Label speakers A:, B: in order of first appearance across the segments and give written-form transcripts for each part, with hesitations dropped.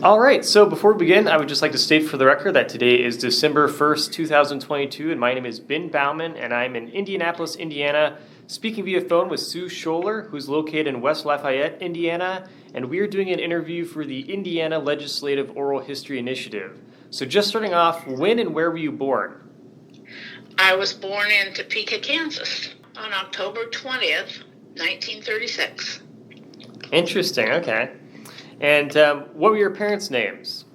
A: All right, so before we begin, I would just like to state for the record that today is December 1st, 2022, and my name is Ben Bauman, and I'm in Indianapolis, Indiana, speaking via phone with Sue Scholer, who's located in West Lafayette, Indiana, and we are doing an interview for the Indiana Legislative Oral History Initiative. So just starting off, when and where were you born?
B: I was born in Topeka, Kansas on October 20th, 1936.
A: Interesting, okay. And what were your parents' names?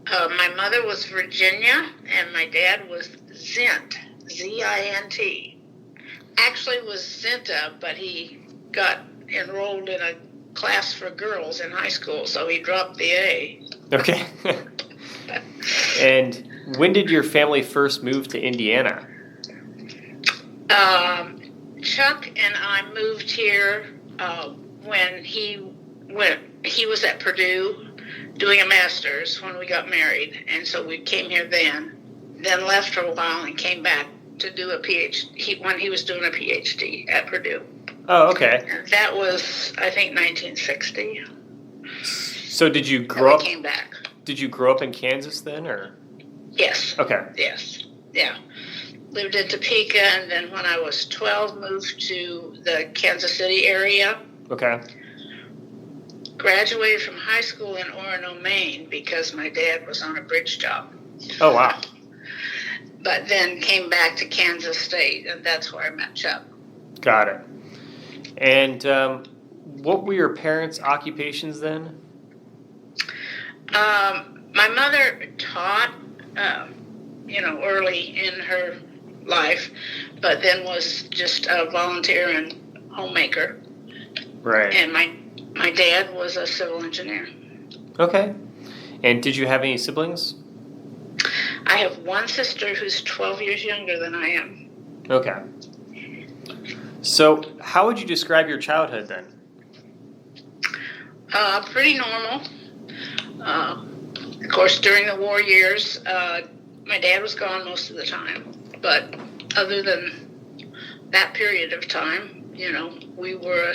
B: My mother was Virginia, and my dad was Zint, Z-I-N-T. Actually was Zinta, but he got enrolled in a class for girls in high school, so he dropped the A.
A: Okay. And when did your family first move to Indiana?
B: Chuck and I moved here when he was at Purdue doing a master's when we got married, and so we came here then left for a while and came back to do a PhD when he was doing a PhD at Purdue.
A: Oh, okay.
B: And that was, I think, 1960.
A: So did you grow up?
B: Came back.
A: Did you grow up in Kansas then, or?
B: Yes.
A: Okay.
B: Yes. Yeah. Lived in Topeka, and then when I was 12, moved to the Kansas City area.
A: Okay.
B: Graduated from high school in Orono, Maine, because my dad was on a bridge job.
A: Oh, wow.
B: But then came back to Kansas State, and that's where I met Chuck.
A: Got it. And what were your parents' occupations then?
B: My mother taught, early in her life, but then was just a volunteer and homemaker.
A: Right.
B: And my dad was a civil engineer.
A: Okay. And did you have any siblings?
B: I have one sister who's 12 years younger than I am.
A: Okay. So how would you describe your childhood then?
B: Pretty normal. Of course, during the war years, my dad was gone most of the time. But other than that period of time, we were,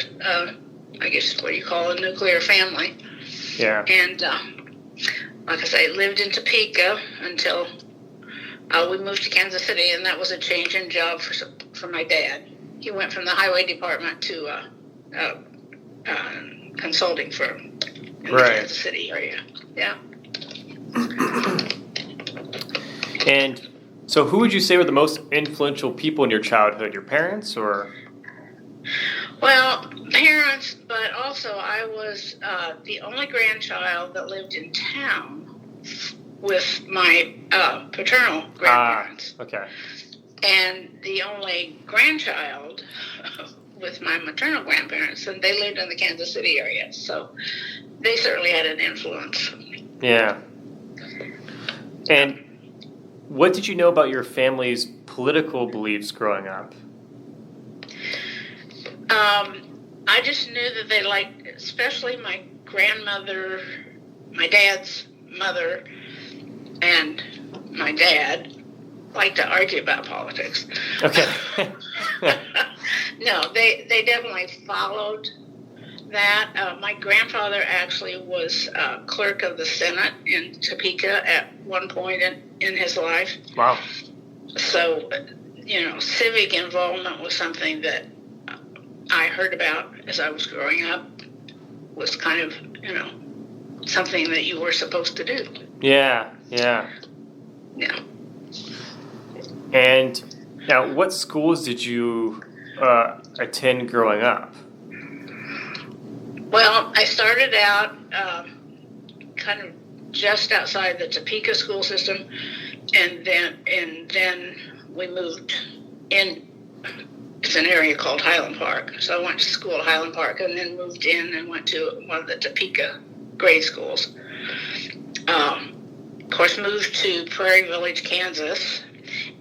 B: I guess what you call a nuclear family.
A: Yeah.
B: And like I say, lived in Topeka until we moved to Kansas City, and that was a change in job for my dad. He went from the highway department to a consulting firm in the Kansas City area. Yeah.
A: And so who would you say were the most influential people in your childhood? Your parents or?
B: Well, parents, but also I was the only grandchild that lived in town with my paternal grandparents.
A: Okay.
B: And the only grandchild with my maternal grandparents, and they lived in the Kansas City area. So they certainly had an influence.
A: Yeah. And what did you know about your family's political beliefs growing up?
B: I just knew that they liked, especially my grandmother, my dad's mother, and my dad liked to argue about politics.
A: Okay.
B: No, they definitely followed that. My grandfather actually was clerk of the Senate in Topeka at one point in his life.
A: Wow.
B: So, civic involvement was something that I heard about as I was growing up, was kind of, something that you were supposed to do.
A: Yeah. And now, what schools did you attend growing up?
B: Well, I started out kind of just outside the Topeka school system, and then we moved in. It's an area called Highland Park. So I went to school at Highland Park and then moved in and went to one of the Topeka grade schools. Of course, moved to Prairie Village, Kansas,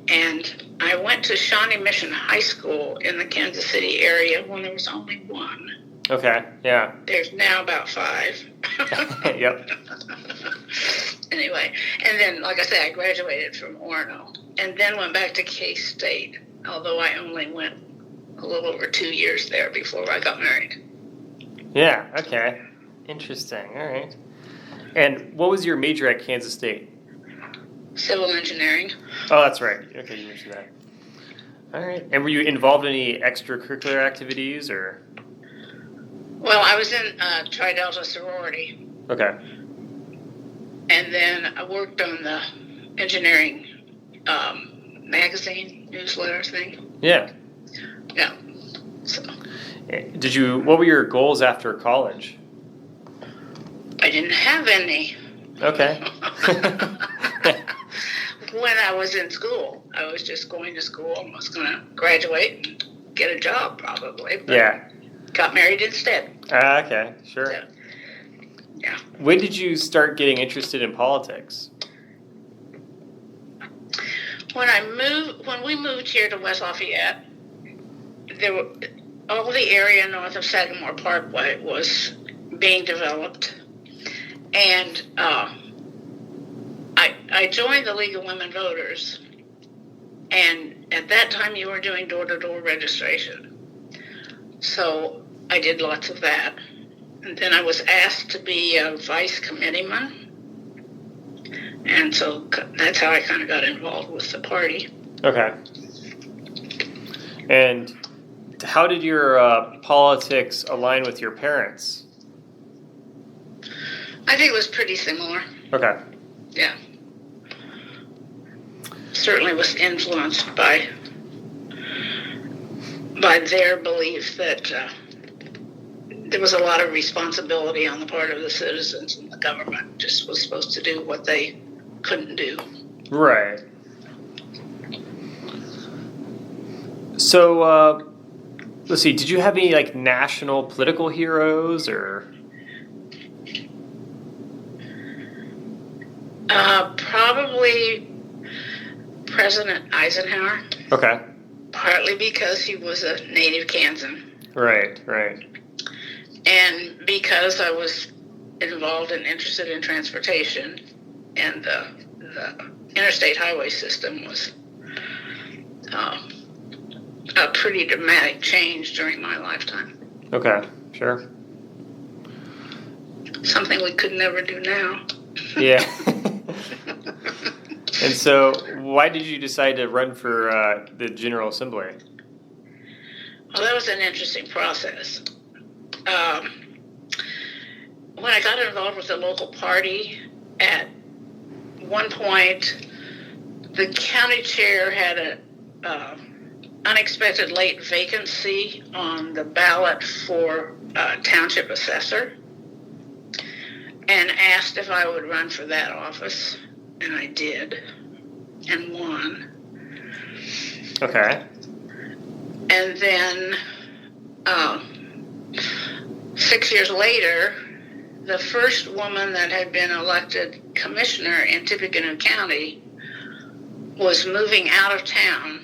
B: and I went to Shawnee Mission High School in the Kansas City area when there was only one.
A: Okay, yeah.
B: There's now about 5.
A: Yep.
B: Anyway, and then, like I said, I graduated from Orono and then went back to K-State, although I only went a little over 2 years there before I got married.
A: Yeah, okay. Interesting, all right. And what was your major at Kansas State?
B: Civil engineering.
A: Oh, that's right. Okay, you mentioned that. All right. And were you involved in any extracurricular activities or?
B: Well, I was in Tri Delta sorority.
A: Okay.
B: And then I worked on the engineering magazine newsletter thing.
A: Yeah.
B: Yeah. So
A: What were your goals after college?
B: I didn't have any.
A: Okay.
B: When I was in school, I was just going to school and was going to graduate and get a job probably. But
A: Yeah.
B: got married instead.
A: Okay, sure.
B: So, yeah.
A: When did you start getting interested in politics?
B: When we moved here to West Lafayette, all the area north of Sagamore Parkway was being developed, and I joined the League of Women Voters, and at that time you were doing door-to-door registration, so I did lots of that, and then I was asked to be a vice committeeman. And so that's how I kind of got involved with the party.
A: Okay. And how did your politics align with your parents?
B: I think it was pretty similar.
A: Okay.
B: Yeah. Certainly was influenced by their belief that there was a lot of responsibility on the part of the citizens, and the government just was supposed to do what they couldn't do.
A: Right. So, let's see, did you have any, like, national political heroes, or?
B: Probably President Eisenhower.
A: Okay.
B: Partly because he was a native Kansan.
A: Right.
B: And because I was involved and interested in transportation, and the interstate highway system was a pretty dramatic change during my lifetime.
A: Okay, sure.
B: Something we could never do now.
A: Yeah. And so, why did you decide to run for the General Assembly?
B: Well, that was an interesting process. When I got involved with the local party, at one point, the county chair had an unexpected late vacancy on the ballot for township assessor, and asked if I would run for that office, and I did, and won.
A: Okay.
B: And then 6 years later, the first woman that had been elected commissioner in Tippecanoe County was moving out of town.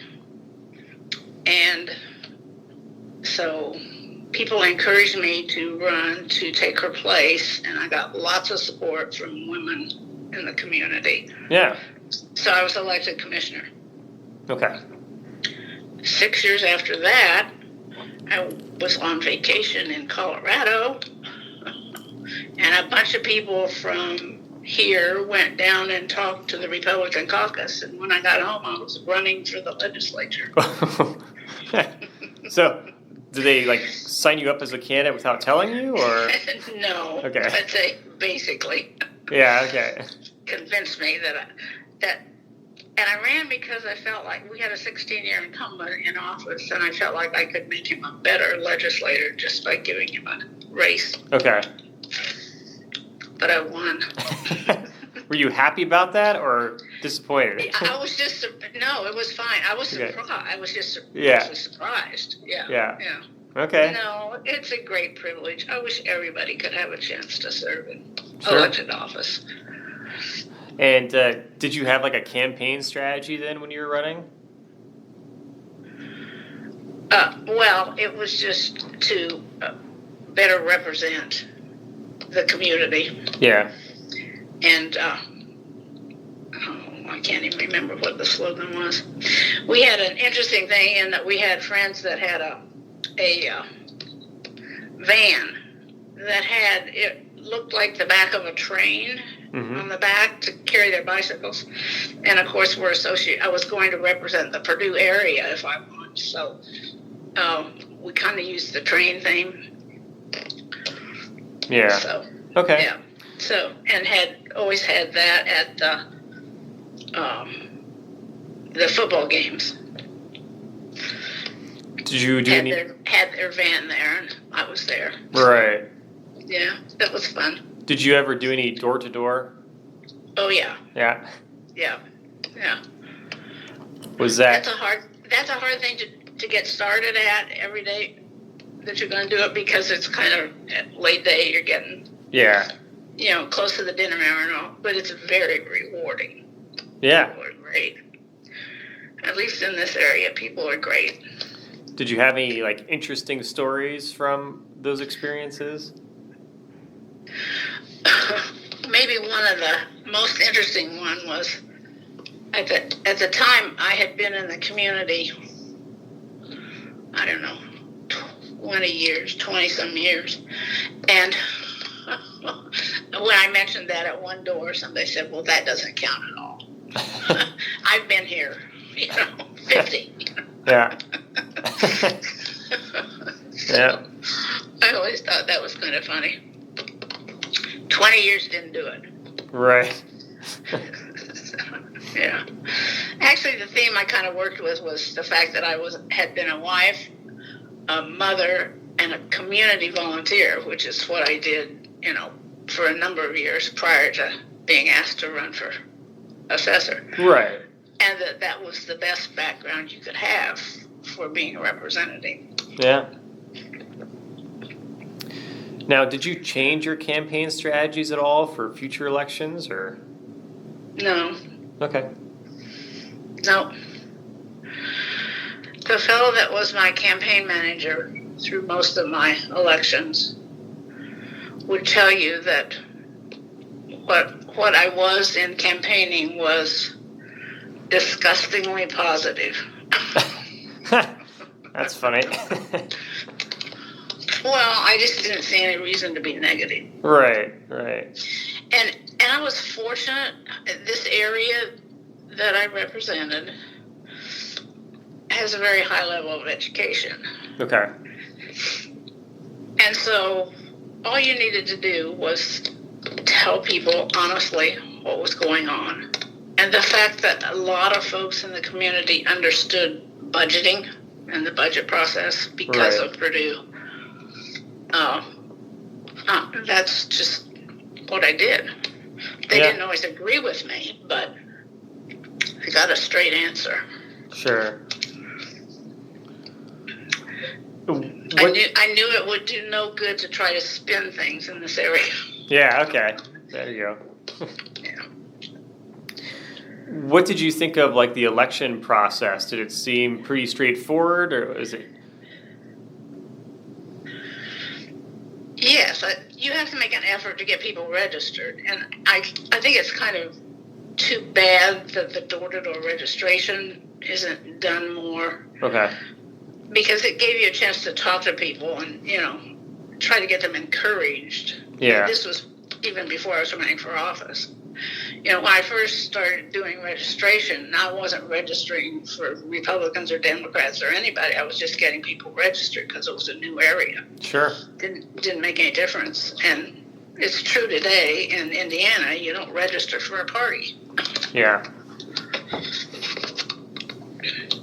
B: And so people encouraged me to run to take her place, and I got lots of support from women in the community.
A: Yeah.
B: So I was elected commissioner.
A: Okay.
B: 6 years after that, I was on vacation in Colorado, and a bunch of people from here went down and talked to the Republican caucus, and when I got home, I was running for the legislature.
A: So, did they, like, sign you up as a candidate without telling you, or?
B: No.
A: Okay.
B: But they basically
A: Yeah, okay.
B: convinced me and I ran because I felt like we had a 16-year incumbent in office, and I felt like I could make him a better legislator just by giving him a race.
A: Okay.
B: But I won.
A: Were you happy about that, or disappointed?
B: I was just, no, it was fine. I was surprised.
A: Okay.
B: I was just
A: Yeah.
B: surprised. Yeah.
A: Yeah.
B: Yeah.
A: Okay.
B: No, it's a great privilege. I wish everybody could have a chance to serve in
A: Sure.
B: elected office.
A: And did you have, like, a campaign strategy then when you were running?
B: Well, it was just to better represent the community.
A: Yeah.
B: And I can't even remember what the slogan was. We had an interesting thing in that we had friends that had a van that had looked like the back of a train
A: Mm-hmm.
B: on the back to carry their bicycles. And of course, I was going to represent the Purdue area if I won. So we kind of used the train theme.
A: Yeah.
B: So,
A: Okay.
B: yeah. So, and had always had that at the football games.
A: Did you do any?
B: Had their van there, and I was there.
A: Right.
B: Yeah, that was fun.
A: Did you ever do any door-to-door?
B: Oh yeah,
A: Yeah.
B: yeah.
A: Was that?
B: That's a hard thing to get started at every day that you're going to do it, because it's kind of at late day. You're getting
A: Yeah.
B: Close to the dinner hour and all, but it's very rewarding.
A: Yeah.
B: People are great. At least in this area, people are great.
A: Did you have any like interesting stories from those experiences?
B: Maybe one of the most interesting one was at the time I had been in the community, I don't know, 20 some years. And when I mentioned that at one door, somebody said, well, that doesn't count at all. I've been here, 50.
A: Yeah. Yeah.
B: I always thought that was kind of funny. 20 years didn't do it.
A: Right.
B: Yeah. Actually, the theme I kind of worked with was the fact that I had been a wife, a mother, and a community volunteer, which is what I did, for a number of years prior to being asked to run for assessor.
A: Right.
B: And that was the best background you could have for being a representative.
A: Yeah. Now, did you change your campaign strategies at all for future elections, or?
B: No.
A: Okay.
B: No. The fellow that was my campaign manager through most of my elections would tell you that what I was in campaigning was disgustingly positive.
A: That's funny.
B: Well, I just didn't see any reason to be negative.
A: Right.
B: And I was fortunate. This area that I represented has a very high level of education.
A: Okay.
B: And so all you needed to do was tell people honestly what was going on. And the fact that a lot of folks in the community understood budgeting and the budget process because
A: Right.
B: of Purdue. That's just what I did. They didn't always agree with me, but I got a straight answer.
A: Sure.
B: I knew it would do no good to try to spin things in this area.
A: Yeah, okay. There you go.
B: Yeah.
A: What did you think of like the election process? Did it seem pretty straightforward, or is it?
B: Yes, you have to make an effort to get people registered, and I think it's kind of too bad that the door-to-door registration isn't done more,
A: Okay.
B: because it gave you a chance to talk to people and try to get them encouraged.
A: Yeah.
B: And this was even before I was running for office. When I first started doing registration, I wasn't registering for Republicans or Democrats or anybody. I was just getting people registered because it was a new area.
A: Sure.
B: Didn't make any difference. And it's true today in Indiana, you don't register for a party.
A: Yeah.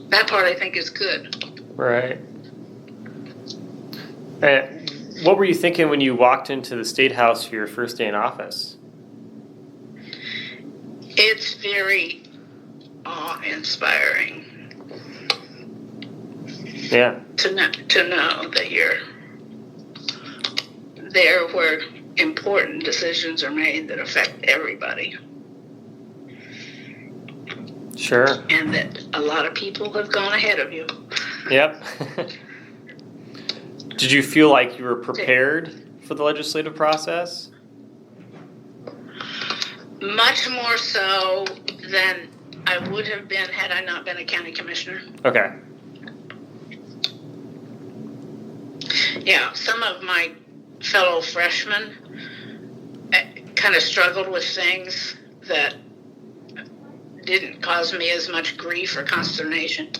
B: That part I think is good.
A: Right. What were you thinking when you walked into the State House for your first day in office?
B: It's very awe-inspiring.
A: Yeah.
B: To know that you're there where important decisions are made that affect everybody.
A: Sure.
B: And that a lot of people have gone ahead of you.
A: Yep. Did you feel like you were prepared for the legislative process?
B: Much more so than I would have been had I not been a county commissioner.
A: Okay.
B: Yeah, some of my fellow freshmen kind of struggled with things that didn't cause me as much grief or consternation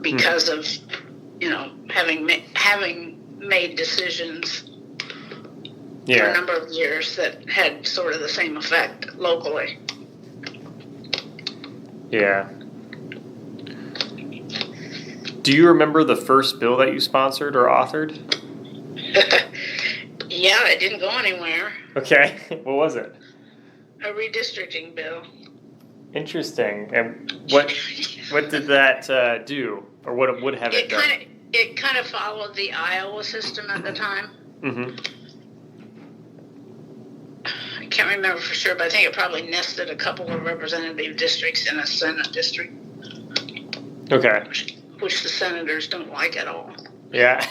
B: because of, having made decisions for a number of years that had sort of the same effect locally.
A: Yeah. Do you remember the first bill that you sponsored or authored?
B: Yeah, it didn't go anywhere.
A: Okay. What was it?
B: A redistricting bill.
A: Interesting. And what did that do? Or what would have it done?
B: It kind of followed the Iowa system at the time.
A: Mm-hmm.
B: I can't remember for sure, but I think it probably nested a couple of representative districts in a Senate district.
A: Okay.
B: Which the senators don't like at all.
A: Yeah.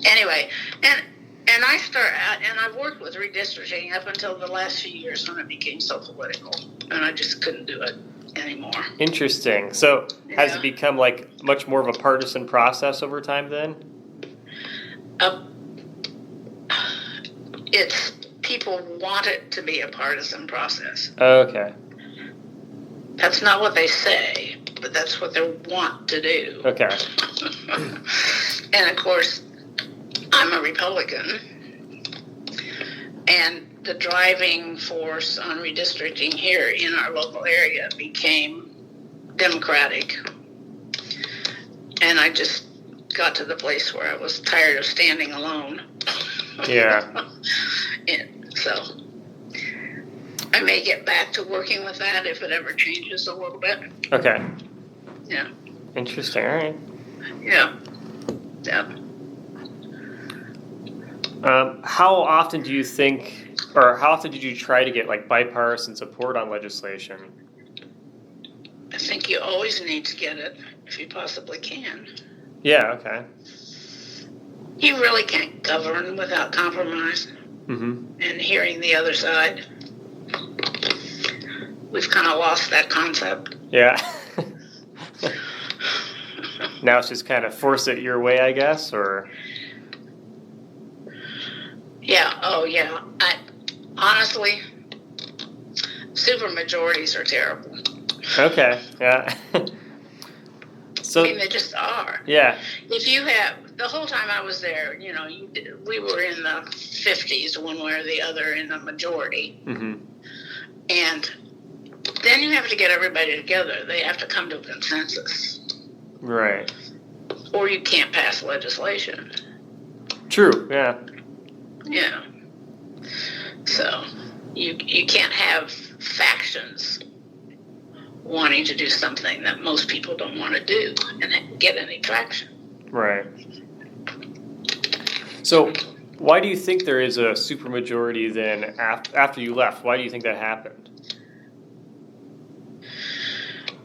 B: Anyway, and I've worked with redistricting up until the last few years when it became so political, and I just couldn't do it anymore.
A: Interesting. So has it become like much more of a partisan process over time then?
B: It's people want it to be a partisan process.
A: Okay.
B: That's not what they say, but that's what they want to do.
A: Okay.
B: And of course, I'm a Republican, and the driving force on redistricting here in our local area became Democratic. And I just got to the place where I was tired of standing alone.
A: Yeah.
B: And so I may get back to working with that if it ever changes a little bit.
A: Okay.
B: Yeah.
A: Interesting. All right.
B: Yeah. Yeah.
A: How often do you think, or how often did you try to get like bipartisan support on legislation?
B: I think you always need to get it if you possibly can.
A: Yeah. Okay.
B: You really can't govern without compromise
A: Mm-hmm.
B: and hearing the other side. We've kind of lost that concept.
A: Yeah. Now it's just kind of force it your way, I guess, or.
B: Yeah. Oh, yeah. Honestly, supermajorities are terrible.
A: Okay. Yeah. So.
B: I mean, they just are.
A: Yeah.
B: If you have the whole time I was there, we were in the 50s, one way or the other, in the majority,
A: Mm-hmm.
B: and then you have to get everybody together. They have to come to a consensus,
A: Right.
B: or you can't pass legislation.
A: True. Yeah.
B: Yeah. So you can't have factions wanting to do something that most people don't want to do and get any traction.
A: Right. So, why do you think there is a supermajority then after you left? Why do you think that happened?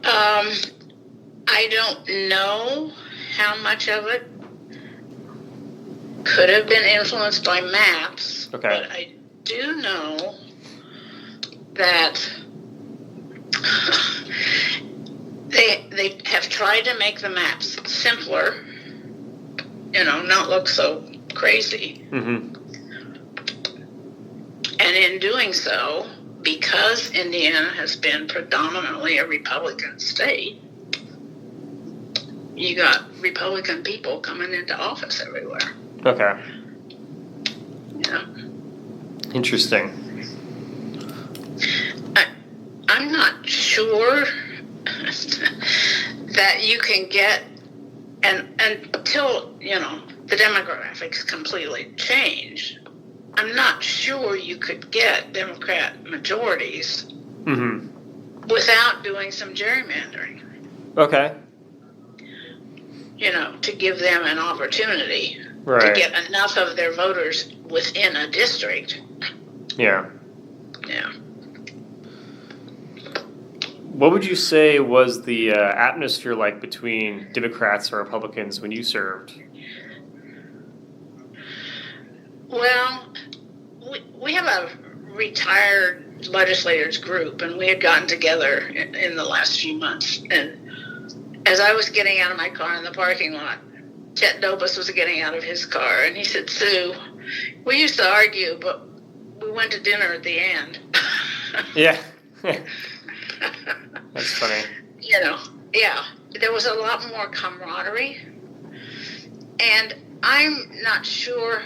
B: I don't know how much of it could have been influenced by maps,
A: Okay.
B: but I do know that they have tried to make the maps simpler, not look so crazy.
A: Mm-hmm.
B: And in doing so, because Indiana has been predominantly a Republican state, you got Republican people coming into office everywhere.
A: Okay.
B: Yeah.
A: Interesting.
B: I'm not sure that you can get, and until, the demographics completely change, I'm not sure you could get Democrat majorities
A: Mm-hmm.
B: without doing some gerrymandering,
A: Okay.
B: to give them an opportunity to
A: Right.
B: get enough of their voters within a district.
A: Yeah.
B: Yeah.
A: What would you say was the atmosphere like between Democrats and Republicans when you served?
B: Well, we have a retired legislators group, and we had gotten together in the last few months. And as I was getting out of my car in the parking lot, Chet Dobus was getting out of his car, and he said, "Sue, we used to argue, but we went to dinner at the end."
A: Yeah. That's funny.
B: Yeah, there was a lot more camaraderie, and I'm not sure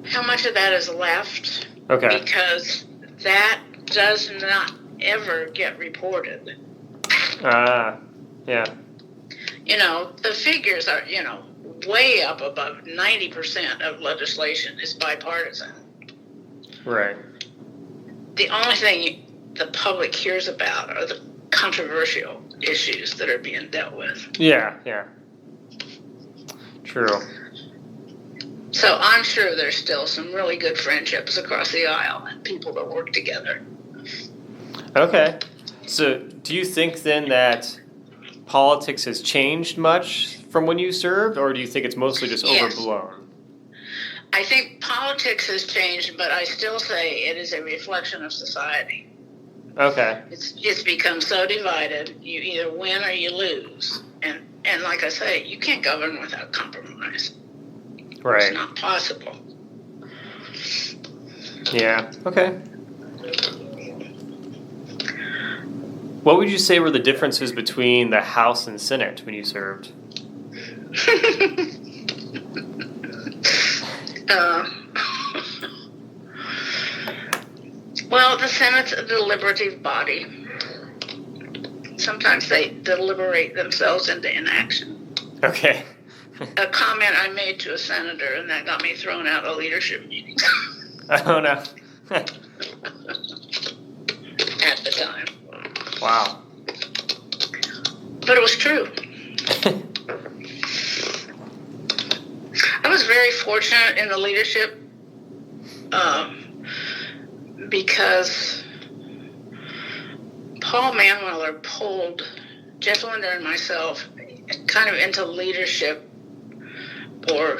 B: how much of that is left.
A: Okay.
B: Because that does not ever get reported.
A: Yeah.
B: The figures are, way up above 90% of legislation is bipartisan.
A: Right.
B: The only thing the public hears about are the controversial issues that are being dealt with.
A: Yeah. True.
B: So I'm sure there's still some really good friendships across the aisle and people that work together.
A: Okay. So do you think then that politics has changed much from when you served, or do you think it's mostly just overblown?
B: I think politics has changed, but I still say it is a reflection of society.
A: Okay.
B: It's become so divided, you either win or you lose. And like I say, you can't govern without compromise.
A: Right.
B: It's not possible.
A: Yeah. Okay. What would you say were the differences between the House and Senate when you served?
B: Well, the Senate's a deliberative body. Sometimes they deliberate themselves into inaction.
A: Okay.
B: A comment I made to a senator, and that got me thrown out of leadership meetings.
A: Oh, no.
B: At the time.
A: Wow.
B: But it was true. I was very fortunate in the leadership because Paul Manweller pulled Jeff Linder and myself kind of into leadership, or,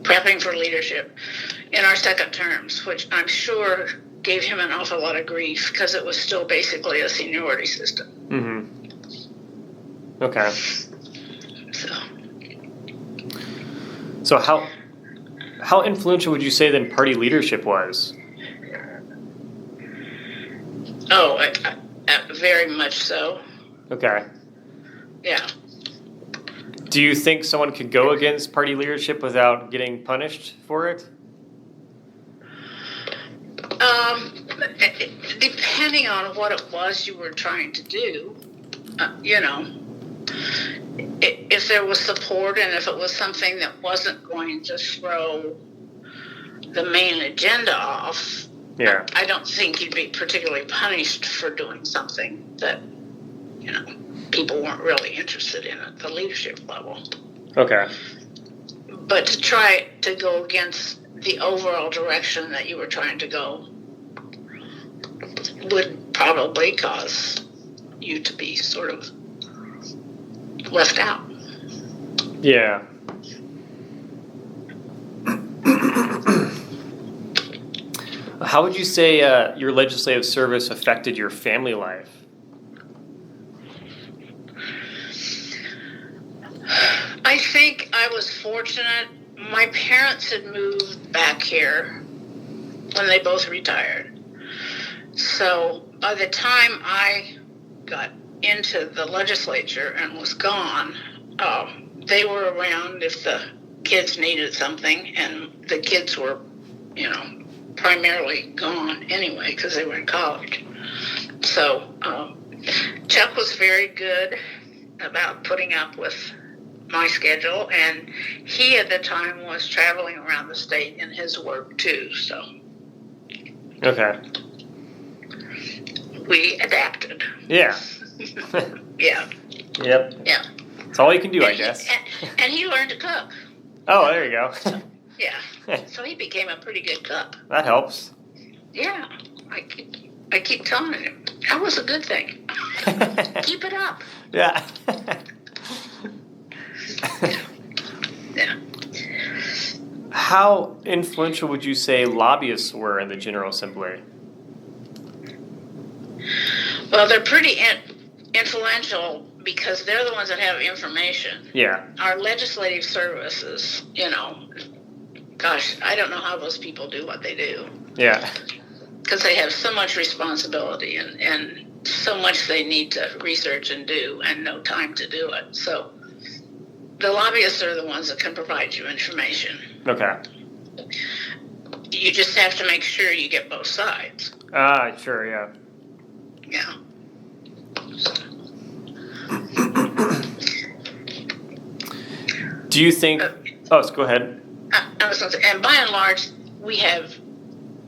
B: prepping for leadership in our second terms, which I'm sure gave him an awful lot of grief because it was still basically a seniority system.
A: Mm-hmm. Okay. So how influential would you say then party leadership was?
B: Oh, very much so.
A: Okay.
B: Yeah.
A: Do you think someone could go against party leadership without getting punished for it?
B: Depending on what it was you were trying to do, if there was support and if it was something that wasn't going to throw the main agenda off,
A: yeah,
B: I don't think you'd be particularly punished for doing something that, people weren't really interested in at the leadership level.
A: Okay.
B: But to try to go against the overall direction that you were trying to go would probably cause you to be sort of left out.
A: Yeah. How would you say your legislative service affected your family life?
B: I think I was fortunate. My parents had moved back here when they both retired. So by the time I got into the legislature and was gone, they were around if the kids needed something, and the kids were, primarily gone anyway because they were in college. So Chuck was very good about putting up with my schedule, and he at the time was traveling around the state in his work too, so
A: Okay.
B: we adapted.
A: Yeah.
B: Yeah.
A: Yep.
B: Yeah.
A: That's all you can do, I guess.
B: And he learned to cook.
A: Oh, there you go.
B: Yeah. So he became a pretty good cook.
A: That helps.
B: Yeah. I keep telling him, that was a good thing. Keep it up.
A: Yeah.
B: Yeah.
A: How influential would you say lobbyists were in the General Assembly?
B: Well, they're pretty influential because they're the ones that have information.
A: Yeah.
B: Our legislative services, gosh, I don't know how those people do what they do.
A: Yeah.
B: Because they have so much responsibility and so much they need to research and do and no time to do it. So the lobbyists are the ones that can provide you information.
A: Okay.
B: You just have to make sure you get both sides.
A: Sure, yeah.
B: Yeah.
A: Do you think... go ahead.
B: I was going to say, and by and large, we have,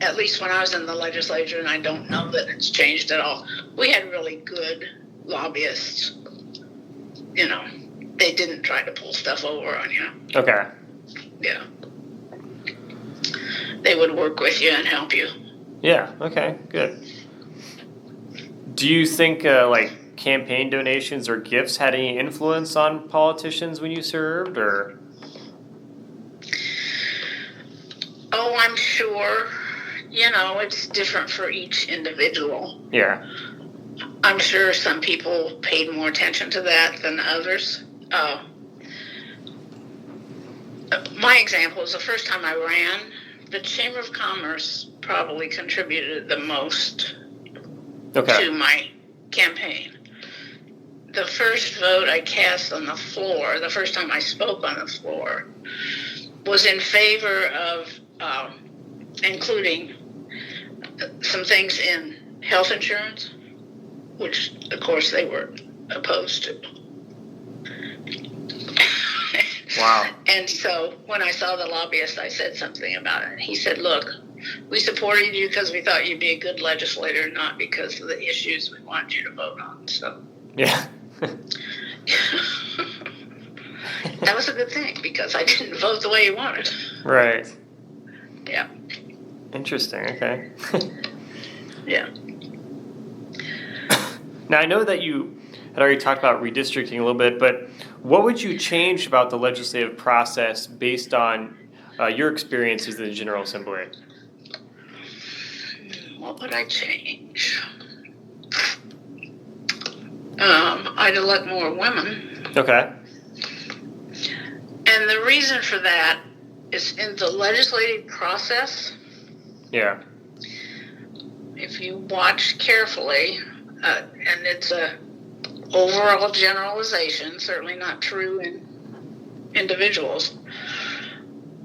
B: at least when I was in the legislature, and I don't know that it's changed at all, we had really good lobbyists. They didn't try to pull stuff over on you.
A: Okay.
B: Yeah. They would work with you and help you.
A: Yeah, okay, good. Do you think, campaign donations or gifts had any influence on politicians when you served, or?
B: Oh, I'm sure. It's different for each individual.
A: Yeah.
B: I'm sure some people paid more attention to that than others. My example is the first time I ran, the Chamber of Commerce probably contributed the most to my campaign. The first vote I cast on the floor, the first time I spoke on the floor, was in favor of including some things in health insurance, which, of course, they were opposed to.
A: Wow.
B: And so when I saw the lobbyist, I said something about it. He said, look, we supported you because we thought you'd be a good legislator, not because of the issues we wanted you to vote on. So
A: yeah.
B: That was a good thing because I didn't vote the way you wanted.
A: Right.
B: Yeah.
A: Interesting. Okay.
B: Yeah.
A: Now, I know that you had already talked about redistricting a little bit, but what would you change about the legislative process based on your experiences in the General Assembly?
B: What would I change? I'd elect more women.
A: Okay.
B: And the reason for that is in the legislative process.
A: Yeah.
B: If you watch carefully, and it's a overall generalization, certainly not true in individuals,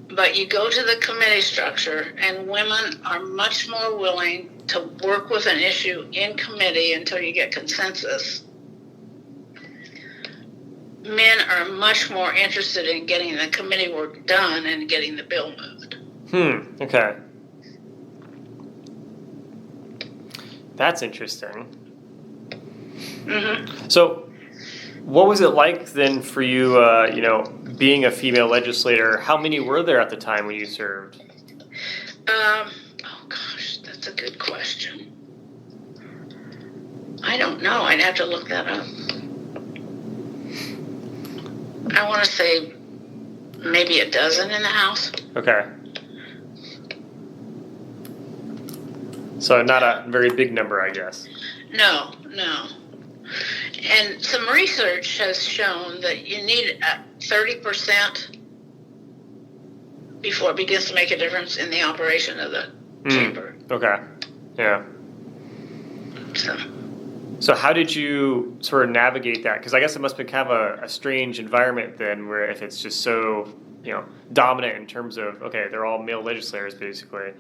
B: but you go to the committee structure and women are much more willing to work with an issue in committee until you get consensus. Men are much more interested in getting the committee work done and getting the bill moved.
A: Okay. That's interesting.
B: Mm-hmm.
A: So, what was it like then for you, being a female legislator? How many were there at the time when you served?
B: Oh gosh, that's a good question. I don't know. I'd have to look that up. I want to say maybe a dozen in the House.
A: Okay. So not a very big number, I guess.
B: No. And some research has shown that you need 30% before it begins to make a difference in the operation of the chamber.
A: Okay. Yeah. So how did you sort of navigate that? Because I guess it must have been kind of a strange environment then, where if it's just so, dominant in terms of, okay, they're all male legislators basically.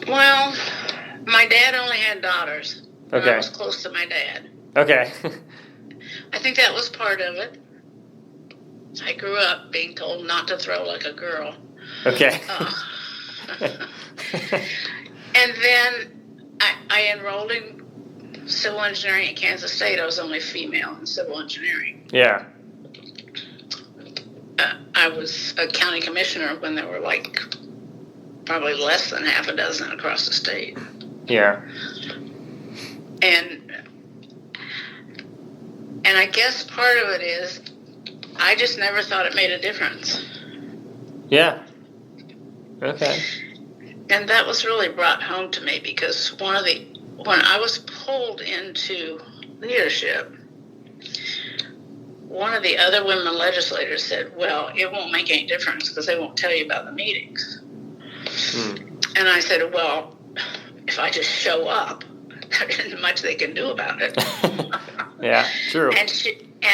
B: Well, my dad only had daughters.
A: Okay.
B: I was close to my dad.
A: Okay.
B: I think that was part of it. I grew up being told not to throw like a girl.
A: Okay.
B: And then I enrolled in civil engineering at Kansas State. I was the only female in civil engineering.
A: Yeah.
B: I was a county commissioner when there were probably less than half a dozen across the state.
A: Yeah.
B: And I guess part of it is I just never thought it made a difference.
A: Yeah. Okay.
B: And that was really brought home to me because when I was pulled into leadership, one of the other women legislators said, well, it won't make any difference because they won't tell you about the meetings. And I said, well, if I just show up, there isn't much they can do about it.
A: Yeah, true.
B: And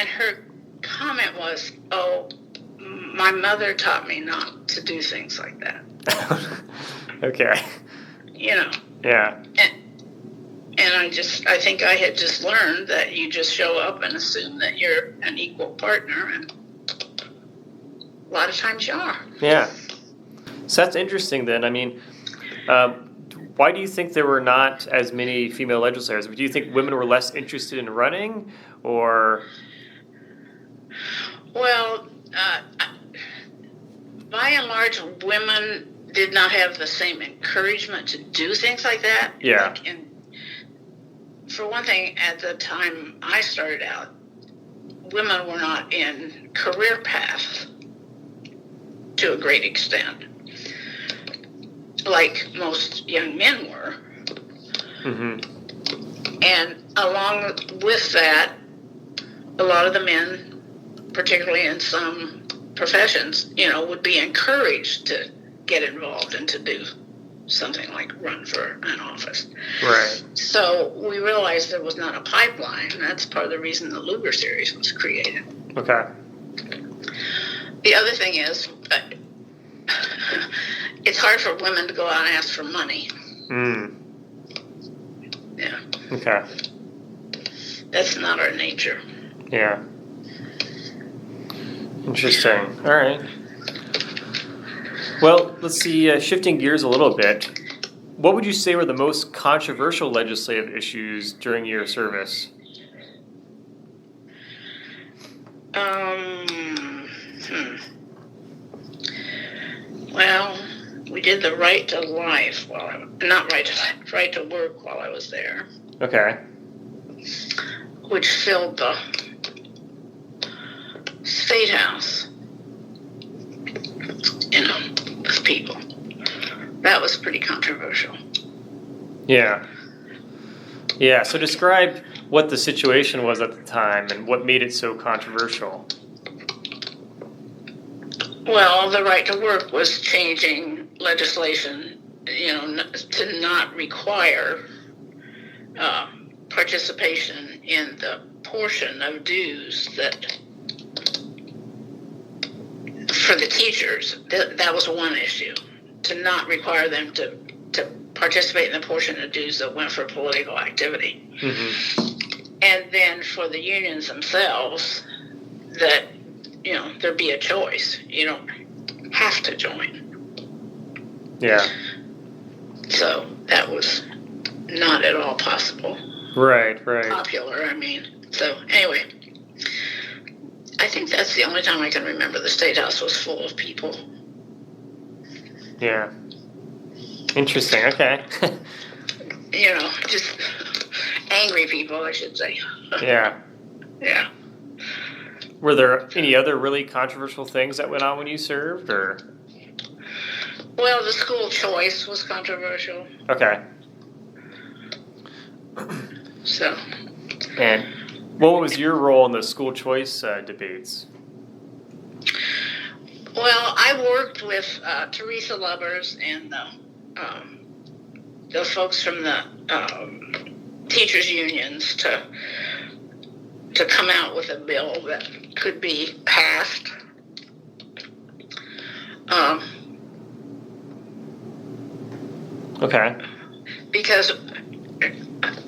B: her comment was, oh, my mother taught me not to do things like that.
A: Okay.
B: You know.
A: Yeah.
B: And I think I had just learned that you just show up and assume that you're an equal partner, and a lot of times you are.
A: Yeah. So that's interesting then. I mean, why do you think there were not as many female legislators? Do you think women were less interested in running, or?
B: Well, by and large, women did not have the same encouragement to do things like that.
A: Yeah.
B: For one thing, at the time I started out, women were not in career paths to a great extent, like most young men were. Mm-hmm. And along with that, a lot of the men, particularly in some professions, would be encouraged to get involved and to do something like run for an office.
A: Right.
B: So we realized there was not a pipeline. That's part of the reason the Lugar series was created.
A: Okay.
B: The other thing is, it's hard for women to go out and ask for money. Yeah.
A: Okay.
B: That's not our nature.
A: Yeah. Interesting. All right. Well, let's see, shifting gears a little bit, what would you say were the most controversial legislative issues during your service?
B: Well, we did the right to life right to work while I was there.
A: Okay.
B: Which filled the State House, with people. That was pretty controversial.
A: Yeah. Yeah, so describe what the situation was at the time and what made it so controversial.
B: Well, the right to work was changing legislation, to not require participation in the portion of dues that for the teachers. That was one issue, to not require them to participate in the portion of dues that went for political activity. Mm-hmm. And then for the unions themselves, that there be a choice. You don't have to join.
A: Yeah.
B: So that was not at all possible.
A: Right.
B: Popular, So anyway, I think that's the only time I can remember the State House was full of people.
A: Yeah. Interesting. Okay.
B: Just angry people, I should say.
A: Yeah.
B: Yeah.
A: Were there any other really controversial things that went on when you served, or?
B: Well, the school choice was controversial.
A: Okay.
B: So.
A: And what was your role in the school choice debates?
B: Well, I worked with Teresa Lubbers and the folks from the teachers' unions to come out with a bill that could be passed.
A: Okay.
B: Because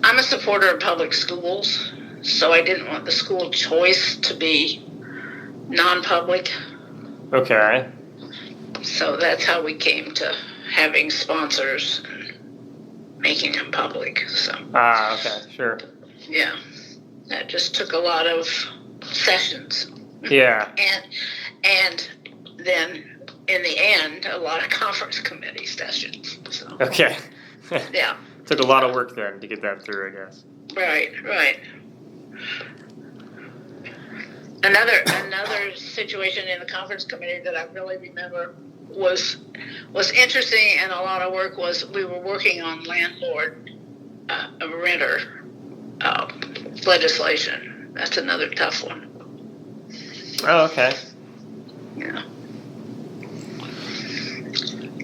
B: I'm a supporter of public schools, so I didn't want the school choice to be non-public.
A: Okay.
B: So that's how we came to having sponsors and making them public. So.
A: Okay, sure.
B: Yeah, that just took a lot of sessions.
A: Yeah.
B: And then in the end, a lot of conference committee sessions. So.
A: Okay.
B: Yeah.
A: Took a lot of work then to get that through, I guess.
B: Right. Another situation in the conference committee that I really remember was interesting and a lot of work was we were working on landlord renter legislation. That's another tough one.
A: Oh, okay.
B: Yeah.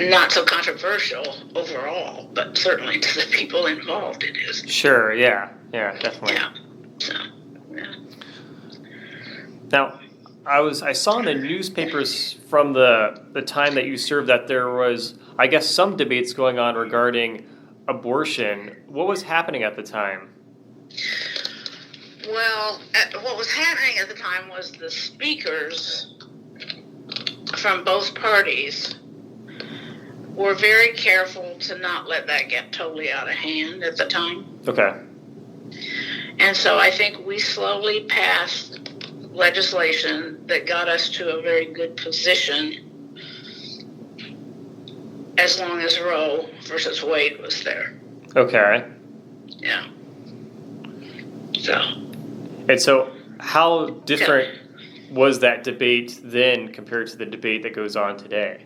B: Not so controversial overall, but certainly to the people involved it is.
A: Sure, yeah, definitely.
B: Yeah. So, yeah.
A: Now, I saw in the newspapers from the time that you served that there was, I guess, some debates going on regarding abortion. What was happening at the time?
B: Well, what was happening at the time was the speakers from both parties were very careful to not let that get totally out of hand at the time.
A: Okay.
B: And so I think we slowly passed legislation that got us to a very good position as long as Roe versus Wade was there.
A: Okay.
B: Yeah.
A: So how different was that debate then compared to the debate that goes on today?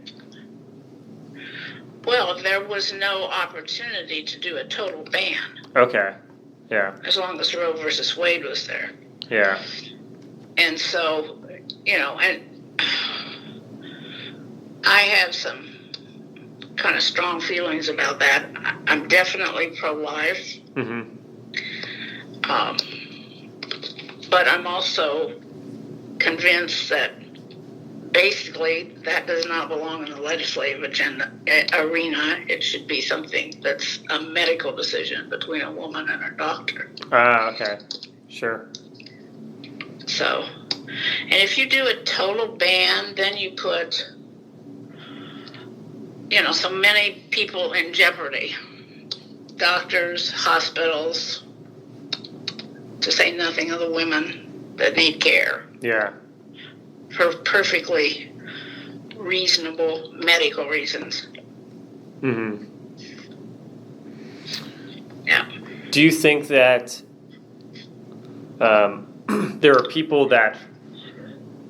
B: Well, there was no opportunity to do a total ban.
A: Okay. Yeah.
B: As long as Roe versus Wade was there.
A: Yeah.
B: And so, and I have some kind of strong feelings about that. I'm definitely pro-life.
A: Mm-hmm.
B: But I'm also convinced that basically that does not belong in the legislative arena. It should be something that's a medical decision between a woman and her doctor.
A: Okay. Sure.
B: So, and if you do a total ban, then you put, so many people in jeopardy. Doctors, hospitals, to say nothing of the women that need care.
A: Yeah.
B: For perfectly reasonable medical reasons.
A: Mm-hmm.
B: Yeah.
A: Do you think that there are people that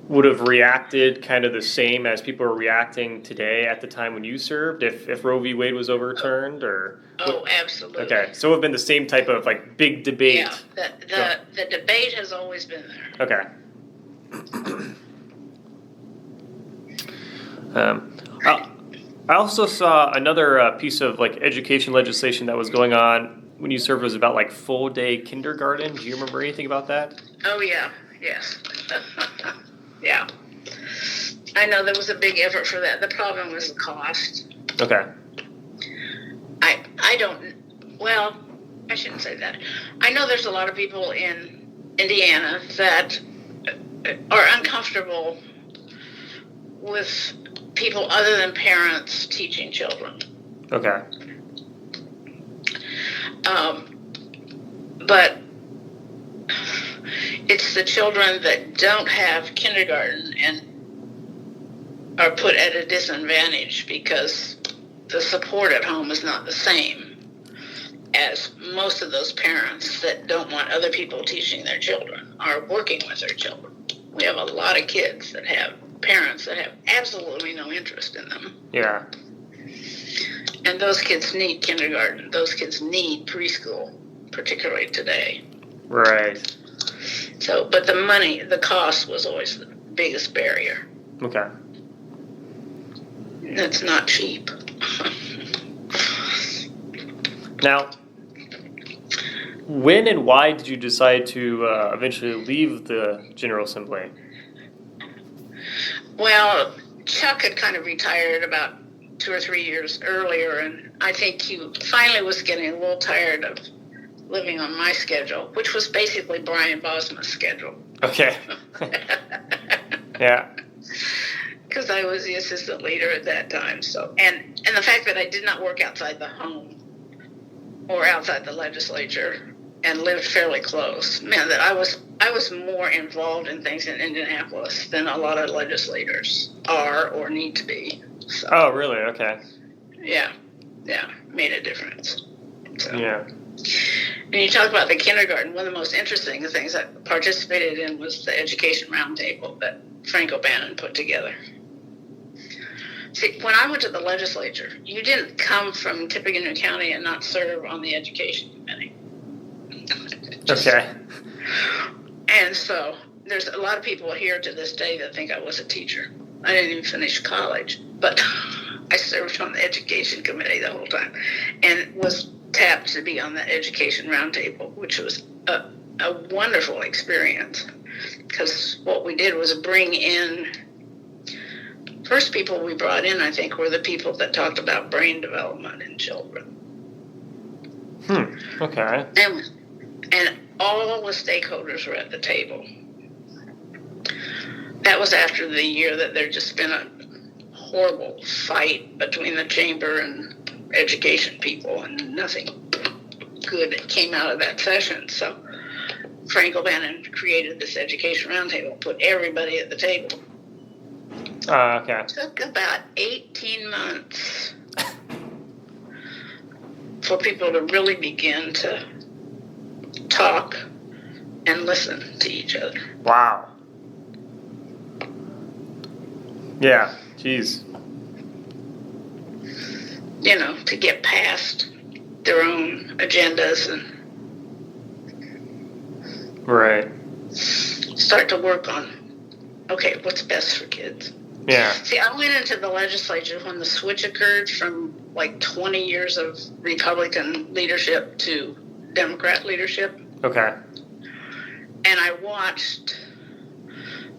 A: would have reacted kind of the same as people are reacting today at the time when you served if Roe v. Wade was overturned? Or
B: Absolutely.
A: Okay, so it would have been the same type of big debate.
B: Yeah, the debate has always been there.
A: Okay. I also saw another piece of education legislation that was going on when you served was about full day kindergarten. Do you remember anything about that?
B: Oh yeah, yes. Yeah. I know there was a big effort for that. The problem was the cost.
A: Okay.
B: I shouldn't say that. I know there's a lot of people in Indiana that are uncomfortable with people other than parents teaching children.
A: Okay.
B: But it's the children that don't have kindergarten and are put at a disadvantage because the support at home is not the same as most of those parents that don't want other people teaching their children are working with their children. We have a lot of kids that have parents that have absolutely no interest in them.
A: Yeah.
B: And those kids need kindergarten. Those kids need preschool, particularly today.
A: Right.
B: So, but the cost was always the biggest barrier.
A: Okay.
B: It's not cheap.
A: Now, when and why did you decide to eventually leave the General Assembly?
B: Well, Chuck had kind of retired about 2 or 3 years earlier, and I think he finally was getting a little tired of living on my schedule, which was basically Brian Bosma's schedule.
A: Okay. Yeah.
B: Because I was the assistant leader at that time. So, and the fact that I did not work outside the home or outside the legislature and lived fairly close meant that I was more involved in things in Indianapolis than a lot of legislators are or need to be. So,
A: Oh, really? Okay.
B: yeah, made a difference. So.
A: Yeah.
B: And you talk about the kindergarten, one of the most interesting things I participated in was the education roundtable that Frank O'Bannon put together. See, when I went to the legislature, you didn't come from Tippecanoe County and not serve on the education committee.
A: Okay.
B: And so there's a lot of people here to this day that think I was a teacher. I didn't even finish college, but I served on the education committee the whole time and was tapped to be on the education roundtable, which was a wonderful experience, because what we did was bring in, first people we brought in, I think, were the people that talked about brain development in children.
A: Okay.
B: And all the stakeholders were at the table. That was after the year that there'd just been a horrible fight between the chamber and education people, and nothing good came out of that session. So Frank O'Bannon created this education roundtable, put everybody at the table.
A: Okay.
B: It took about 18 months for people to really begin to talk and listen to each other.
A: Wow. Yeah, geez.
B: You know, to get past their own agendas and
A: Right.
B: start to work on, okay, what's best for kids.
A: Yeah.
B: See, I went into the legislature when the switch occurred from like 20 years of Republican leadership to Democrat leadership.
A: Okay.
B: And I watched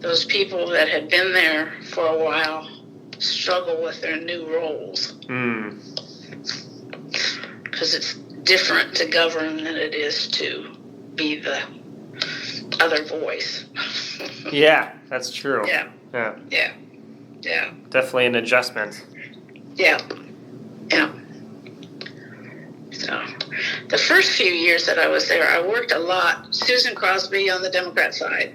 B: those people that had been there for a while struggle with their new roles. Because it's different to govern than it is to be the other voice.
A: Yeah, that's true.
B: Yeah.
A: Yeah.
B: Yeah. Yeah.
A: Definitely an adjustment.
B: Yeah. Yeah. So the first few years that I was there, I worked a lot. Susan Crosby on the Democrat side,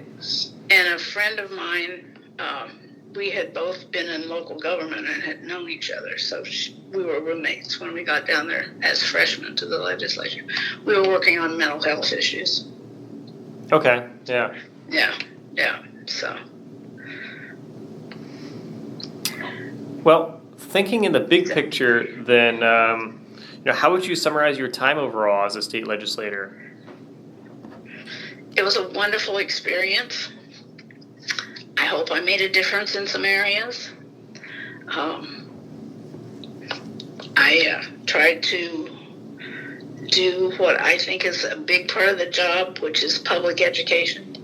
B: and a friend of mine, we had both been in local government and had known each other. So we were roommates when we got down there as freshmen to the legislature. We were working on mental health issues.
A: Okay, yeah.
B: Yeah, yeah. So.
A: Well, thinking in the big picture, then, how would you summarize your time overall as a state legislator?
B: It was a wonderful experience. I hope I made a difference in some areas. I tried to do what I think is a big part of the job, which is public education.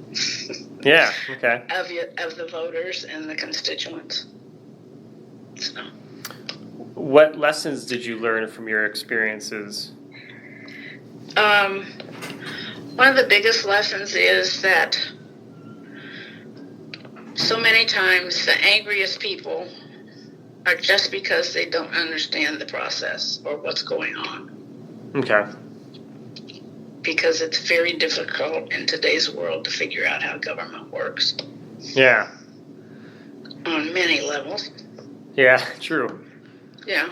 A: Yeah, okay.
B: Of the voters and the constituents. So.
A: What lessons did you learn from your experiences?
B: One of the biggest lessons is that so many times the angriest people are just because they don't understand the process or what's going on.
A: Okay.
B: Because it's very difficult in today's world to figure out how government works.
A: Yeah.
B: On many levels.
A: Yeah, true.
B: Yeah.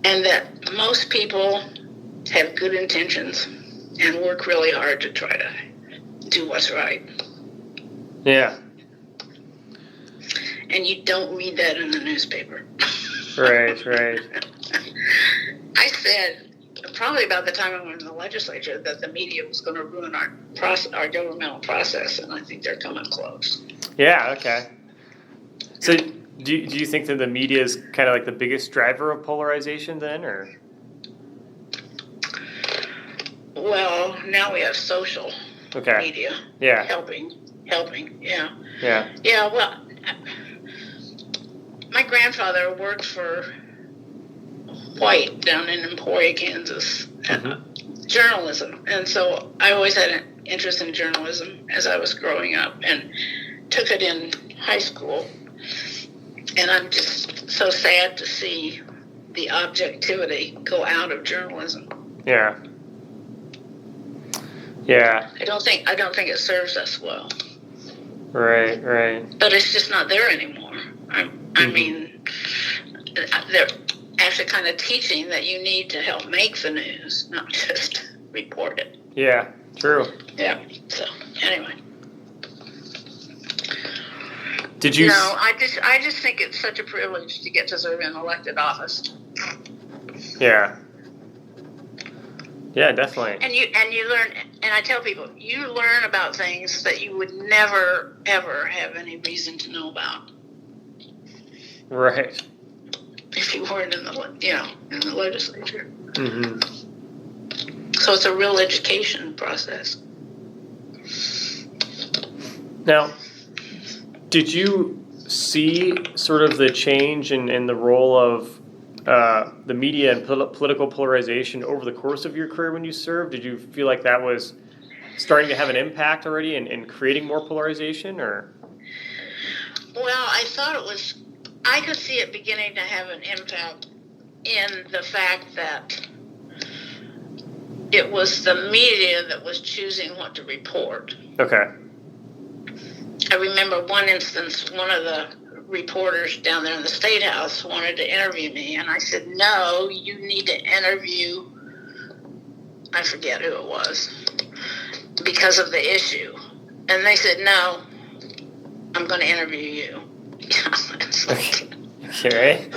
B: And that most people have good intentions and work really hard to try to do what's right.
A: Yeah.
B: And you don't read that in the newspaper.
A: Right.
B: I said, probably about the time I went in the legislature, that the media was going to ruin our governmental process, and I think they're coming close.
A: Yeah, okay. So do you think that the media is kind of like the biggest driver of polarization then, or?
B: Well, now we have social media helping, yeah.
A: Yeah.
B: Yeah, well, my grandfather worked for White down in Emporia, Kansas, journalism. And so I always had an interest in journalism as I was growing up and took it in high school. And I'm just so sad to see the objectivity go out of journalism.
A: Yeah. Yeah.
B: I don't think it serves us well.
A: Right.
B: But it's just not there anymore. I mean, they're actually kind of teaching that you need to help make the news, not just report it.
A: Yeah, true.
B: Yeah. So anyway.
A: Did you?
B: No, I just think it's such a privilege to get to serve in elected office.
A: Yeah. Yeah, definitely.
B: And you learn, and I tell people, you learn about things that you would never ever have any reason to know about.
A: Right.
B: If you weren't in the legislature.
A: Mm-hmm.
B: So it's a real education process.
A: Now, did you see sort of the change in the role of the media and political polarization over the course of your career when you served? Did you feel like that was starting to have an impact already in creating more polarization, or?
B: Well, I could see it beginning to have an impact in the fact that it was the media that was choosing what to report.
A: Okay.
B: I remember one instance, one of the reporters down there in the State House wanted to interview me, and I said, no, you need to interview, I forget who it was, because of the issue. And they said, no, I'm going to interview you.
A: Okay.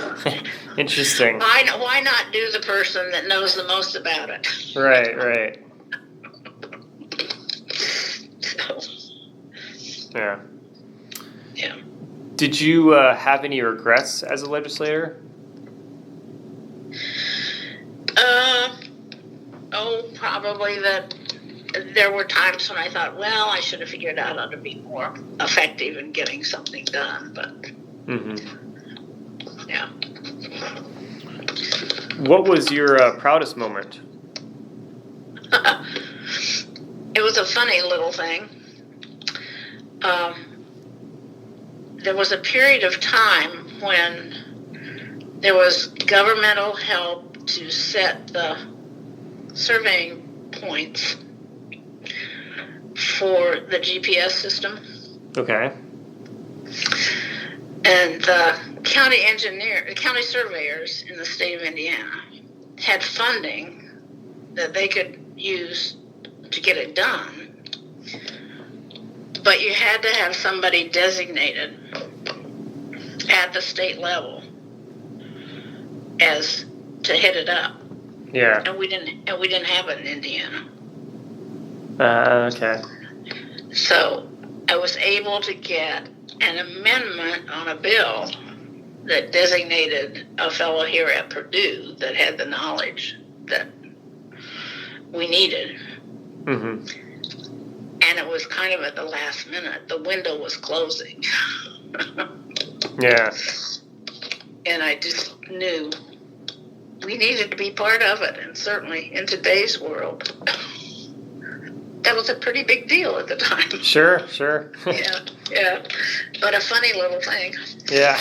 A: Interesting.
B: Why not do the person that knows the most about it?
A: Right.
B: So,
A: yeah. Did you have any regrets as a legislator?
B: Probably that there were times when I thought, well, I should have figured out how to be more effective in getting something done, but yeah.
A: What was your proudest moment?
B: It was a funny little thing. There was a period of time when there was governmental help to set the surveying points for the GPS system.
A: Okay.
B: And the county surveyors in the state of Indiana had funding that they could use to get it done. But you had to have somebody designated at the state level as to head it up.
A: Yeah.
B: And we didn't have it in Indiana.
A: Okay.
B: So I was able to get an amendment on a bill that designated a fellow here at Purdue that had the knowledge that we needed.
A: Mm-hmm.
B: And it was kind of at the last minute. The window was closing.
A: Yeah.
B: And I just knew we needed to be part of it. And certainly in today's world, that was a pretty big deal at the time.
A: Sure.
B: Yeah. But a funny little thing.
A: Yeah.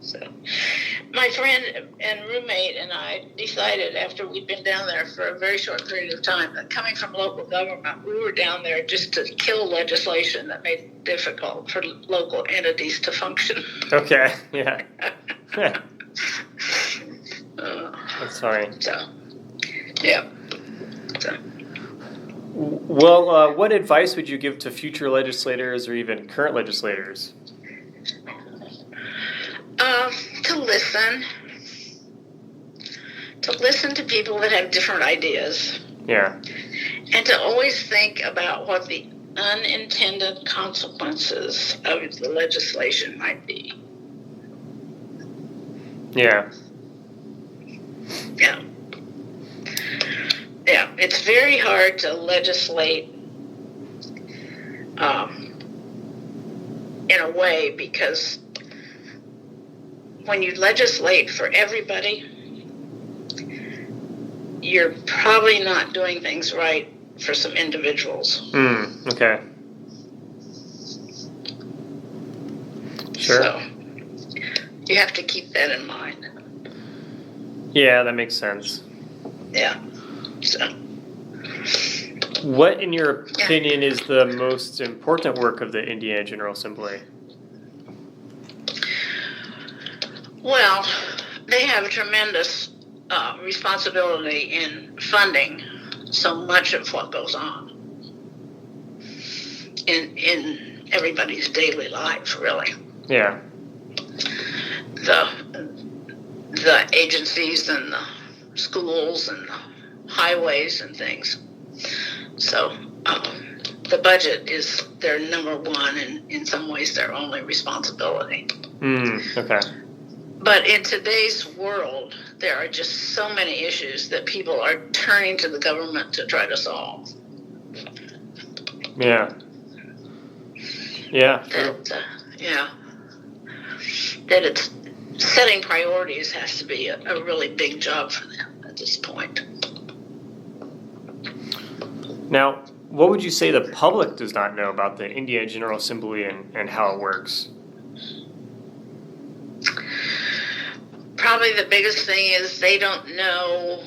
B: So, my friend and roommate and I decided after we'd been down there for a very short period of time that coming from local government, we were down there just to kill legislation that made it difficult for local entities to function.
A: Okay, yeah. That's funny.
B: So, yeah. So.
A: Well, what advice would you give to future legislators or even current legislators?
B: To listen to people that have different ideas.
A: Yeah.
B: And to always think about what the unintended consequences of the legislation might be.
A: Yeah.
B: Yeah. Yeah, it's very hard to legislate in a way because when you legislate for everybody, you're probably not doing things right for some individuals.
A: Okay. Sure.
B: So you have to keep that in mind.
A: Yeah, that makes sense.
B: Yeah. So.
A: What, in your opinion, is the most important work of the Indiana General Assembly?
B: Well, they have a tremendous responsibility in funding so much of what goes on in everybody's daily life, really.
A: Yeah.
B: The agencies and the schools and highways and things. So the budget is their number one and in some ways their only responsibility.
A: Okay.
B: But in today's world, there are just so many issues that people are turning to the government to try to solve.
A: Yeah. Yeah.
B: That it's setting priorities has to be a really big job for them at this point.
A: Now, what would you say the public does not know about the Indiana General Assembly and how it works?
B: Probably the biggest thing is they don't know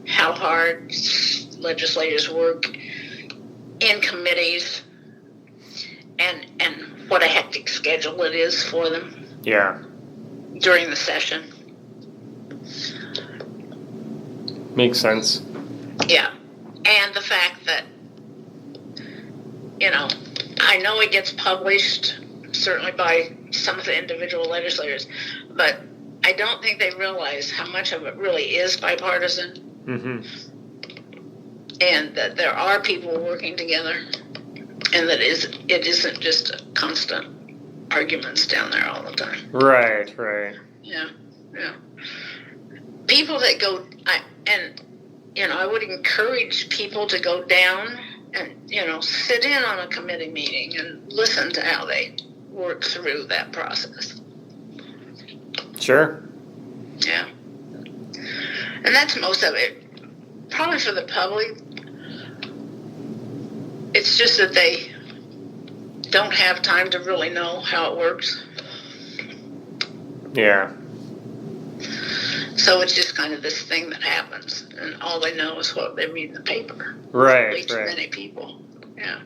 B: how hard legislators work in committees and what a hectic schedule it is for them.
A: Yeah.
B: During the session.
A: Makes sense.
B: Yeah. And the fact that, I know it gets published, certainly by some of the individual legislators, but I don't think they realize how much of it really is bipartisan. Mm-hmm. And that there are people working together, and that it isn't just constant arguments down there all the time.
A: Right.
B: Yeah. People that go, I would encourage people to go down and, sit in on a committee meeting and listen to how they work through that process.
A: Sure.
B: Yeah. And that's most of it. Probably for the public, it's just that they don't have time to really know how it works.
A: Yeah.
B: So it's just kind of this thing that happens, and all they know is what they read in the paper.
A: Right.
B: Too many people. Yeah.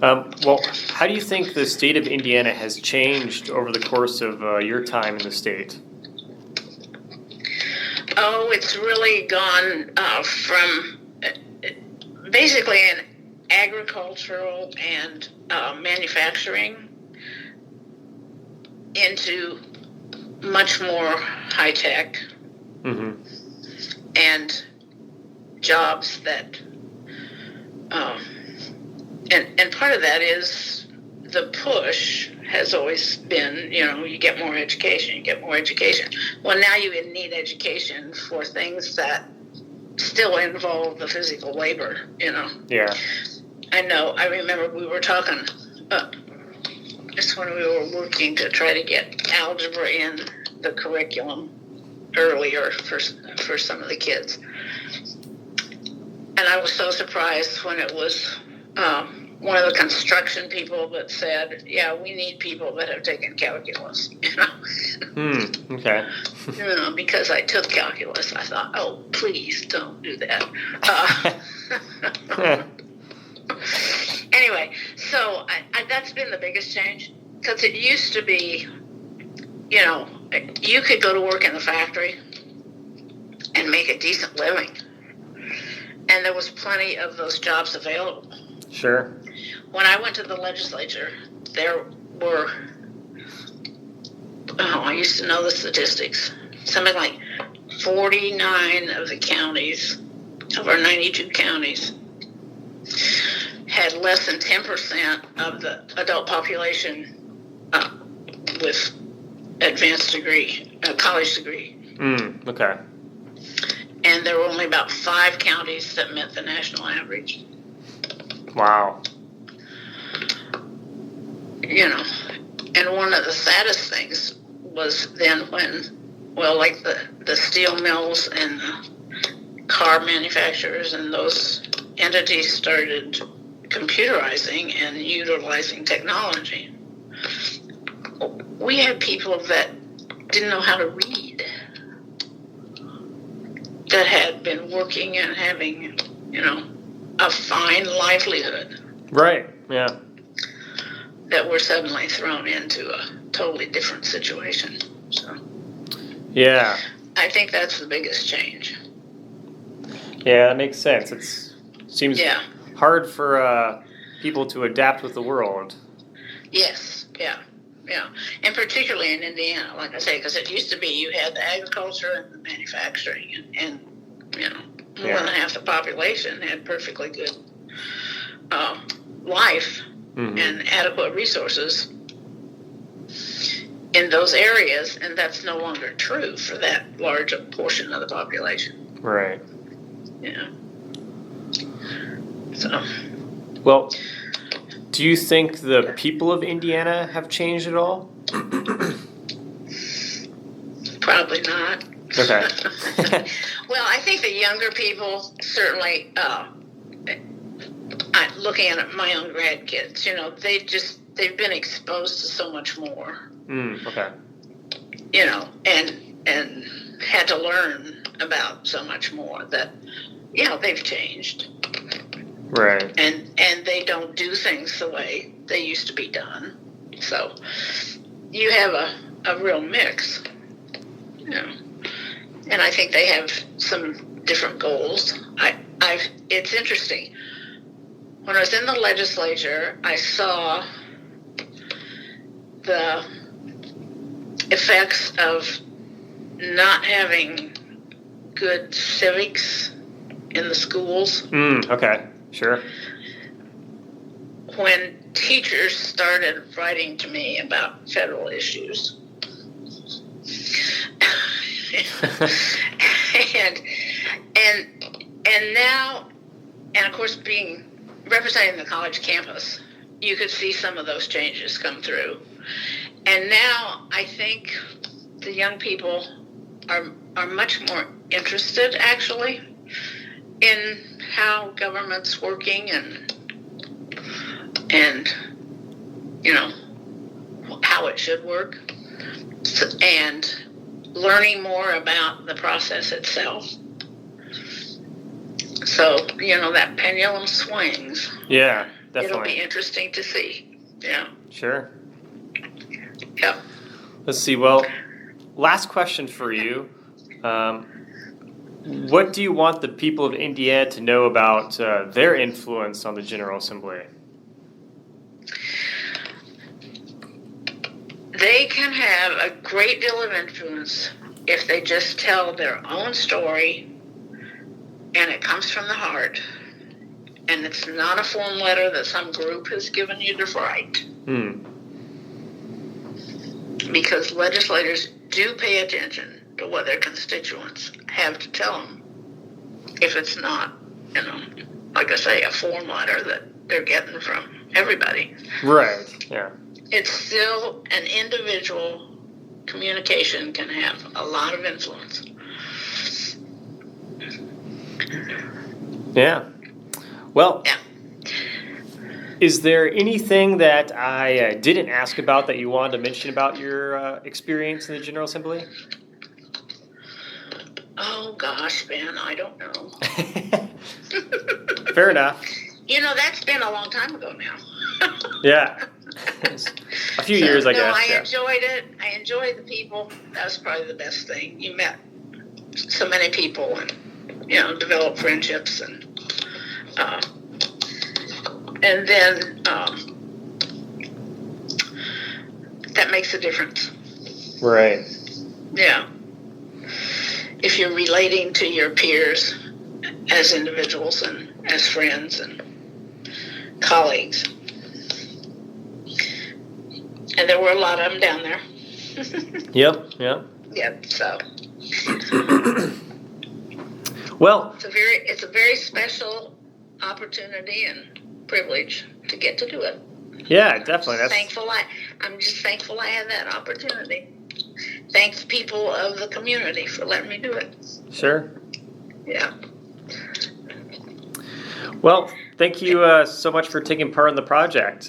A: Well, how do you think the state of Indiana has changed over the course of your time in the state?
B: Oh, it's really gone from basically an agricultural and manufacturing into much more high tech. Mm-hmm. And jobs that and part of that is the push has always been, you get more education. Well, now you need education for things that still involve the physical labor,
A: Yeah.
B: I remember we were talking just when we were working to try to get algebra in the curriculum earlier for some of the kids. And I was so surprised when it was one of the construction people that said, yeah, we need people that have taken calculus,
A: Okay.
B: Because I took calculus. I thought, oh, please don't do that. Anyway, so that's been the biggest change. Because it used to be, you could go to work in the factory and make a decent living. And there was plenty of those jobs available.
A: Sure.
B: When I went to the legislature, there were, I used to know the statistics, something like 49 of the counties, of our 92 counties, had less than 10% of the adult population with advanced degree, college degree.
A: Okay.
B: And there were only about 5 counties that met the national average.
A: Wow.
B: And one of the saddest things was then when, like the steel mills and the car manufacturers and those entities started computerizing and utilizing technology. We had people that didn't know how to read, that had been working and having, a fine livelihood.
A: Right, yeah.
B: That were suddenly thrown into a totally different situation. So,
A: yeah.
B: I think that's the biggest change.
A: Yeah, that makes sense. It seems hard for people to adapt with the world.
B: Yes, yeah. Yeah, and particularly in Indiana, like I say, because it used to be you had the agriculture and the manufacturing, and more than half the population had perfectly good life and adequate resources in those areas, and that's no longer true for that large a portion of the population.
A: Right.
B: Yeah. So.
A: Well, do you think the people of Indiana have changed at all?
B: Probably not.
A: Okay.
B: Well, I think the younger people certainly, looking at my own grad kids, they've been exposed to so much more.
A: Okay.
B: And had to learn about so much more that, they've changed.
A: Right.
B: And they don't do things the way they used to be done. So you have a real mix. And I think they have some different goals. It's interesting. When I was in the legislature, I saw the effects of not having good civics in the schools.
A: Okay, sure.
B: When teachers started writing to me about federal issues. and now, and of course, representing the college campus, you could see some of those changes come through. And now I think the young people are much more interested, actually, in how government's working and how it should work, and learning more about the process itself. So, that pendulum swings.
A: Yeah, definitely.
B: It'll be interesting to see. Yeah.
A: Sure.
B: Yep.
A: Let's see. Well, last question for you. What do you want the people of Indiana to know about their influence on the General Assembly?
B: They can have a great deal of influence if they just tell their own story, and it comes from the heart, and it's not a form letter that some group has given you to write. Because legislators do pay attention to what their constituents have to tell them, if it's not, like I say, a form letter that they're getting from everybody.
A: Right, yeah.
B: It's still an individual communication can have a lot of influence.
A: Yeah. Well, is there anything that I didn't ask about that you wanted to mention about your experience in the General Assembly?
B: Oh, gosh, Ben, I don't know.
A: Fair enough.
B: That's been a long time ago now.
A: Yeah. A few years, I guess.
B: I enjoyed it. I enjoyed the people. That was probably the best thing. You met so many people and, developed friendships and then that makes a difference.
A: Right.
B: Yeah. If you're relating to your peers as individuals and as friends and colleagues. And there were a lot of them down there.
A: Yep.
B: Yep, so.
A: Well,
B: it's a very special opportunity and privilege to get to do it.
A: Yeah, definitely.
B: I'm just thankful I had that opportunity. Thanks, people of the community, for letting me do it.
A: Sure.
B: Yeah.
A: Well, thank you so much for taking part in the project.